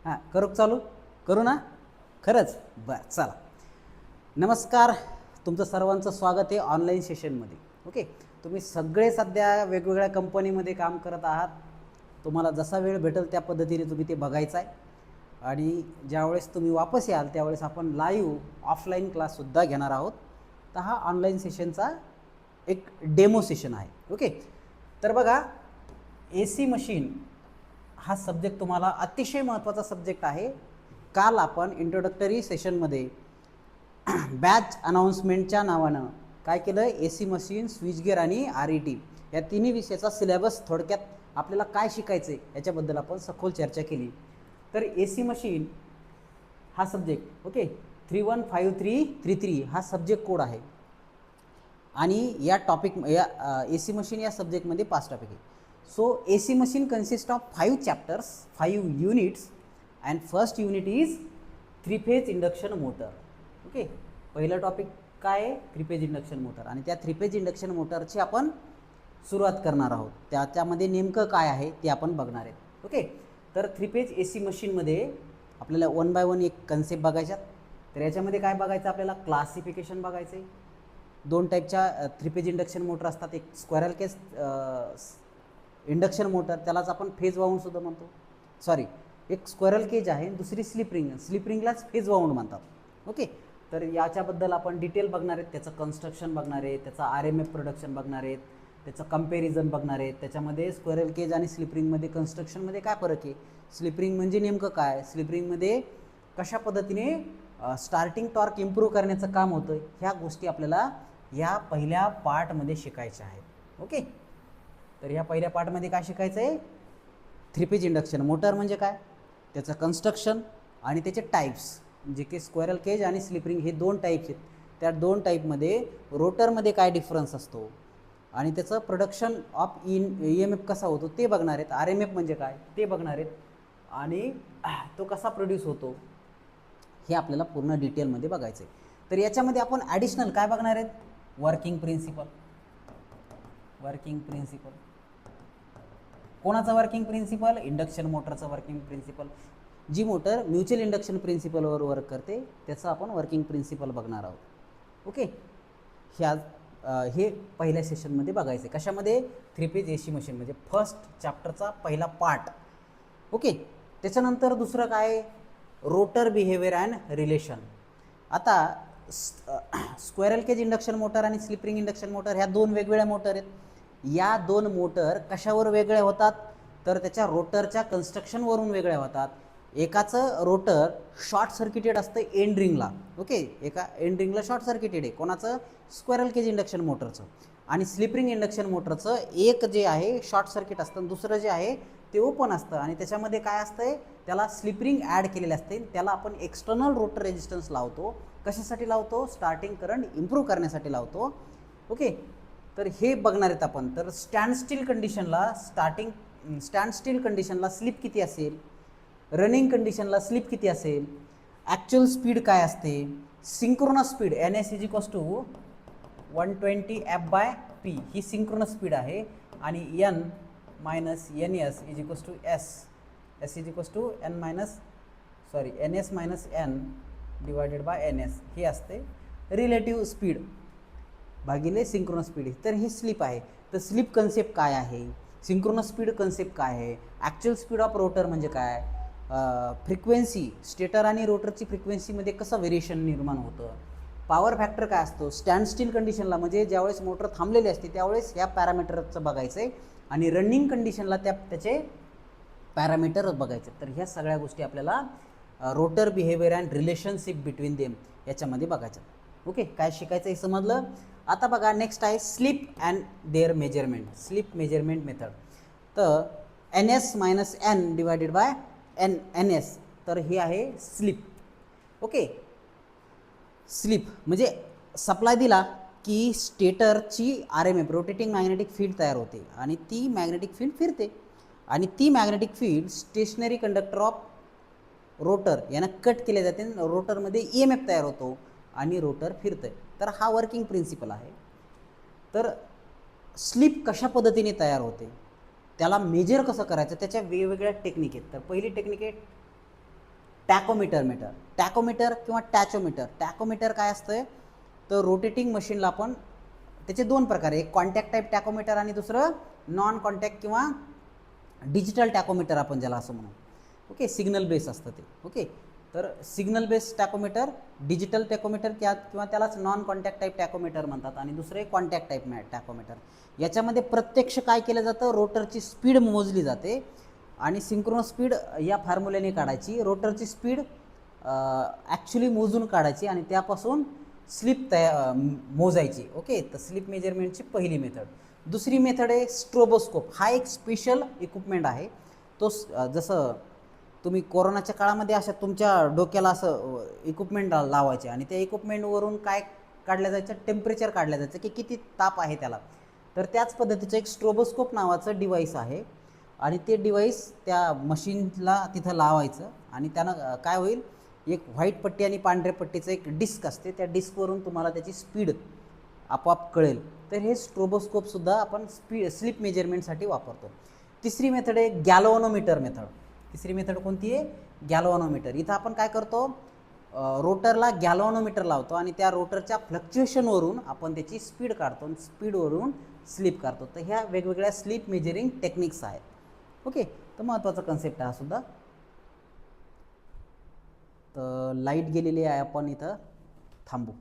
हां करू चालू करू ना खरंच बरं चला. नमस्कार, तुमचं सर्वांचं स्वागत आहे ऑनलाईन सेशनमध्ये. ओके, तुम्ही सगळे सध्या वेगवेगळ्या कंपनीमध्ये काम करत आहात. तुम्हाला जसा वेळ भेटेल त्या पद्धतीने तुम्ही ते बघायचं आहे आणि ज्यावेळेस तुम्ही वापस याल त्यावेळेस आपण लाईव्ह ऑफलाईन क्लाससुद्धा घेणार आहोत. तर हा ऑनलाईन सेशनचा एक डेमो सेशन आहे. ओके, तर बघा ए सी मशीन हा सब्जेक्ट तुम्हाला अतिशय महत्त्वाचा सब्जेक्ट आहे. काल आपण इंट्रोडक्टरी सेशनमध्ये बॅच अनाऊन्समेंटच्या नावानं काय केलं, ए सी मशीन, स्विचगेअर आणि RET या तिन्ही विषयाचा सिलेबस थोडक्यात आपल्याला काय शिकायचं आहे याच्याबद्दल आपण सखोल चर्चा केली. तर ए सी मशीन हा सब्जेक्ट ओके 315333 हा सब्जेक्ट कोड आहे आणि या टॉपिक या ए सी मशीन या सब्जेक्टमध्ये 5 टॉपिक आहे. So AC machine consists of 5 chapters, 5 units, and first unit is 3-phase induction motor. Okay, पहिला टॉपिक काय आहे, 3-phase इंडक्शन मोटर आणि त्या 3-phase इंडक्शन मोटरची आपण सुरुवात करणार आहोत. त्यामध्ये नेमकं काय आहे ते आपण बघणार आहेत. ओके, तर 3-phase AC मशीनमध्ये आपल्याला 1 by 1 एक कन्सेप्ट बघायच्यात. तर याच्यामध्ये काय बघायचं, आपल्याला क्लासिफिकेशन बघायचं आहे. 2 टाईपच्या 3-phase इंडक्शन मोटर असतात. एक स्क्वेरल केज इंडक्शन मोटर, त्यालाच आपण फेज वाऊंड सुद्धा म्हणतो. सॉरी, एक स्क्वेरल केज आहे, दुसरी स्लिप रिंगलाच फेज वाऊंड म्हणतात. ओके, तर याच्याबद्दल आपण डिटेल बघणार आहेत. त्याचं कन्स्ट्रक्शन बघणार आहे, त्याचा RMF प्रोडक्शन बघणार आहेत, त्याचं कंपॅरिझन बघणार आहेत. त्याच्यामध्ये स्क्वेरल केज आणि स्लिपरिंगमध्ये कन्स्ट्रक्शनमध्ये काय फरक आहे, स्लिपरिंग म्हणजे नेमकं काय, स्लिपरिंगमध्ये कशा पद्धतीने स्टार्टिंग टॉर्क इम्प्रूव्ह करण्याचं काम होतं, ह्या गोष्टी आपल्याला या पहिल्या पार्टमध्ये शिकायच्या आहेत. ओके, तर ह्या पहिल्या पार्टमध्ये काय शिकायचं आहे, 3-phase इंडक्शन मोटर म्हणजे काय, त्याचं कन्स्ट्रक्शन आणि त्याचे टाईप्स, जे की स्क्वेरल केज आणि स्लिपरिंग हे 2 टाईप्स आहेत. त्या 2 टाईपमध्ये रोटरमध्ये काय डिफरन्स असतो आणि त्याचं प्रोडक्शन ऑफ EMF कसा होतो ते बघणार आहेत. RMF म्हणजे काय ते बघणार आहेत आणि तो कसा प्रोड्यूस होतो हे आपल्याला पूर्ण डिटेलमध्ये बघायचं आहे. तर याच्यामध्ये आपण ॲडिशनल काय बघणार आहेत, वर्किंग प्रिन्सिपल. कोणाचं वर्किंग प्रिन्सिपल, इंडक्शन मोटरचं वर्किंग प्रिन्सिपल. जी मोटर म्युच्युअल इंडक्शन प्रिन्सिपलवर वर्क करते त्याचं आपण वर्किंग प्रिन्सिपल बघणार आहोत. ओके, हे पहिल्या सेशनमध्ये बघायचं आहे. कशामध्ये, 3-phase AC मशीन म्हणजे फर्स्ट चॅप्टरचा पहिला पार्ट. ओके, त्याच्यानंतर दुसरं काय, रोटर बिहेवियर अँड रिलेशन. आता स्क्वेरल केज इंडक्शन मोटर आणि स्लिपरिंग इंडक्शन मोटर ह्या 2 वेगवेगळ्या मोटर आहेत. या 2 मोटर कशावर वेगळ्या होतात, तर त्याच्या रोटरच्या कन्स्ट्रक्शनवरून वेगळ्या होतात. एकाचं रोटर शॉर्ट सर्किटेड असतं एंड रिंगला. ओके, एका एंड रिंगला शॉर्ट सर्किटेड आहे, कोणाचं, स्क्वेरल केज इंडक्शन मोटरचं. आणि स्लिपरिंग इंडक्शन मोटरचं एक जे आहे शॉर्ट सर्किट असतं, दुसरं जे आहे ते ओपन असतं आणि त्याच्यामध्ये काय असतंय, त्याला स्लिपरिंग ॲड केलेले असते. त्याला आपण एक्सटर्नल रोटर रेजिस्टन्स लावतो. कशासाठी लावतो, स्टार्टिंग करंट इम्प्रूव्ह करण्यासाठी लावतो. ओके, तर हे बघणार आहेत आपण. तर स्टँडस्टील कंडिशनला स्लिप किती असेल, रनिंग कंडिशनला स्लिप किती असेल, ॲक्च्युअल स्पीड काय असते, सिंक्रोनस स्पीड NS = 120 F/P ही सिंक्रोनस स्पीड आहे आणि N - NS = NS - N / NS हे असते रिलेटिव्ह स्पीड भागिले सिंक्रोनस स्पीड. तर हे स्लिप आहे. तर स्लिप कन्सेप्ट काय आहे, सिंक्रोनस स्पीड कन्सेप्ट काय आहे, ॲक्च्युअल स्पीड ऑफ रोटर म्हणजे काय, फ्रिक्वेन्सी स्टेटर आणि रोटरची फ्रिक्वेन्सीमध्ये कसं व्हेरिएशन निर्माण होतं, पॉवर फॅक्टर काय असतो, स्टँडस्टील कंडिशनला म्हणजे ज्यावेळेस मोटर थांबलेली असते त्यावेळेस ह्या पॅरामीटरचं बघायचं आहे आणि रनिंग कंडिशनला त्याचे पॅरामीटर बघायचे. तर ह्या सगळ्या गोष्टी आपल्याला rotor behaviour and relationship between them याच्यामध्ये बघायचं. ओके, काय शिकायचं हे समजलं. आता बघा नेक्स्ट आहे slip and their measurement, slip measurement method. तर NS - N / NS, तर हे आहे स्लिप. ओके, स्लिप म्हणजे सप्लाय दिला की स्टेटरची RMF रोटेटिंग मॅग्नेटिक फील्ड तयार होते आणि ती मॅग्नेटिक फील्ड फिरते आणि ती magnetic field stationary conductor of rotor यांना कट केले जाते. रोटरमध्ये EMF तयार होतो आणि रोटर फिरते. तर हा वर्किंग प्रिन्सिपल आहे. तर स्लिप कशा पद्धतीने तयार होते, त्याला मेजर कसं करायचं, त्याच्या वेगवेगळ्या टेक्निक आहेत. तर पहिली टेक्निक आहे टॅकोमीटर किंवा टॅचोमीटर. टॅकोमीटर काय असतं तर रोटेटिंग मशीनला आपण त्याचे दोन प्रकार आहे, एक कॉन्टॅक्ट टाईप टॅकोमीटर आणि दुसरं नॉन कॉन्टॅक्ट किंवा डिजिटल टॅकोमीटर आपण ज्याला असं म्हणू. ओके, सिग्नल बेस असतं ते. ओके, तर सिग्नल बेस टॅकोमीटर, डिजिटल टॅकोमीटर किंवा त्यालाच नॉन कॉन्टॅक्ट टाईप टॅकोमीटर म्हणतात आणि दुसरे कॉन्टॅक्ट टाईप टॅकोमीटर. याच्यामध्ये प्रत्यक्ष काय केलं जातं, रोटरची स्पीड मोजली जाते आणि सिंक्रोनस स्पीड या फॉर्म्युल्याने काढायची. रोटरची स्पीड ॲक्च्युली मोजून काढायची आणि त्यापासून स्लिप मोजायची. ओके, तर स्लिप मेजरमेंटची पहिली मेथड. दुसरी मेथड आहे स्ट्रोबोस्कोप. हा एक स्पेशल इक्विपमेंट आहे. तो जसं तुम्ही कोरोनाच्या काळामध्ये अशा तुमच्या डोक्याला असं इक्विपमेंट लावायचे आणि त्या इक्विपमेंटवरून काय काढलं जायचं, टेम्परेचर काढलं जायचं की किती ताप आहे त्याला. तर त्याच पद्धतीचं एक स्ट्रोबोस्कोप नावाचं डिव्हाइस आहे आणि ते डिव्हाइस त्या मशीनला तिथं लावायचं आणि त्यानं काय होईल, एक व्हाईट पट्टी आणि पांढऱ्या पट्टीचं एक डिस्क असते, त्या डिस्कवरून तुम्हाला त्याची स्पीड आपोआप कळेल. तर हे स्ट्रोबोस्कोपसुद्धा आपण स्लिप मेजरमेंटसाठी वापरतो. तिसरी मेथड आहे गॅल्व्हनोमीटर मेथड. तिसरी मेथड कोणती आहे, गॅल्व्हनोमीटर. इथं आपण काय करतो, रोटरला गॅल्व्हनोमीटर लावतो आणि त्या रोटरच्या फ्लक्च्युएशनवरून आपण त्याची स्पीड काढतो आणि स्पीडवरून स्लिप काढतो. तर ह्या वेगवेगळ्या स्लिप मेजरिंग टेक्निक्स आहेत. ओके, तर महत्त्वाचा कन्सेप्ट आहे हा सुद्धा. तर लाईट गेलेली आहे, आपण इथं थांबू.